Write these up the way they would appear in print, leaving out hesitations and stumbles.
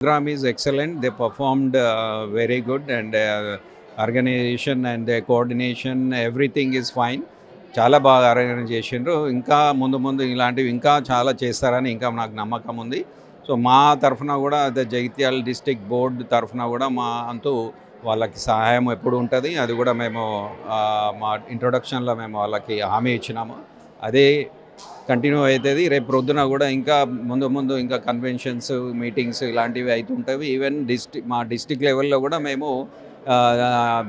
Program is excellent. They performed very good, and organization and coordination, everything is fine. చాలా బాగా organise చేసిండ్రు. ఇంకా ముందు ముందు ఇలాంటివి ఇంకా చాలా చేస్తారని ఇంకా నాకు నమ్మకం ఉంది. సో మా తరఫున కూడా జగిత్యాల డిస్ట్రిక్ట్ బోర్డు తరఫున కూడా మా అంటూ వాళ్ళకి సహాయం ఎప్పుడు ఉంటుంది. అది కూడా మేము మా ఇంట్రొడక్షన్లో మేము వాళ్ళకి హామీ ఇచ్చినాము. అదే కంటిన్యూ అవుతుంది. రేపు ప్రొద్దున కూడా ఇంకా ముందు ఇంకా కన్వెన్షన్స్, మీటింగ్స్ ఇలాంటివి అవుతుంటాయి. ఈవెన్ మా డిస్ట్రిక్ట్ లెవెల్లో కూడా మేము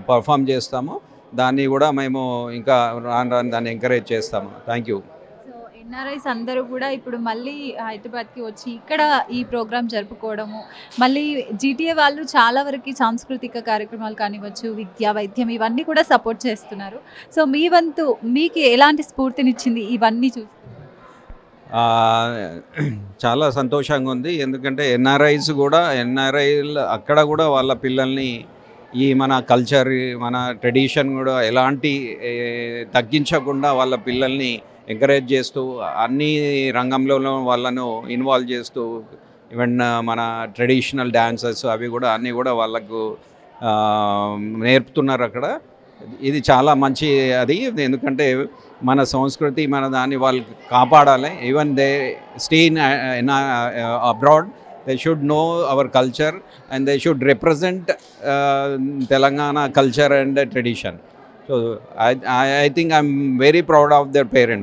పర్ఫామ్ చేస్తాము. దాన్ని కూడా మేము ఇంకా రాను దాన్ని ఎంకరేజ్ చేస్తాము. Thank you. సో ఎన్ఆర్ఐస్ అందరూ కూడా ఇప్పుడు మళ్ళీ హైదరాబాద్కి వచ్చి ఇక్కడ ఈ ప్రోగ్రామ్ జరుపుకోవడము, మళ్ళీ జీటీఏ వాళ్ళు చాలా వరకు సాంస్కృతిక కార్యక్రమాలు కానివ్వచ్చు, విద్య, వైద్యం ఇవన్నీ కూడా సపోర్ట్ చేస్తున్నారు. సో మీ వంతు మీకు ఎలాంటి స్ఫూర్తినిచ్చింది ఇవన్నీ చూసి? చాలా సంతోషంగా ఉంది. ఎందుకంటే ఎన్ఆర్ఐలు అక్కడ కూడా వాళ్ళ పిల్లల్ని ఈ మన కల్చర్, మన ట్రెడిషన్ కూడా ఎలాంటి తగ్గించకుండా వాళ్ళ పిల్లల్ని ఎంకరేజ్ చేస్తూ అన్ని రంగంలో వాళ్ళను ఇన్వాల్వ్ చేస్తూ ఈవెన్ మన ట్రెడిషనల్ డ్యాన్సెస్ అవి కూడా అన్నీ కూడా వాళ్ళకు నేర్పుతున్నారు అక్కడ. ఇది చాలా మంచి అది. ఎందుకంటే మన సంస్కృతి మన దాన్ని వాళ్ళు కాపాడాలి. Even they stay in abroad, they should know our culture and they should represent Telangana culture and tradition. So I think I'm very proud of their parents.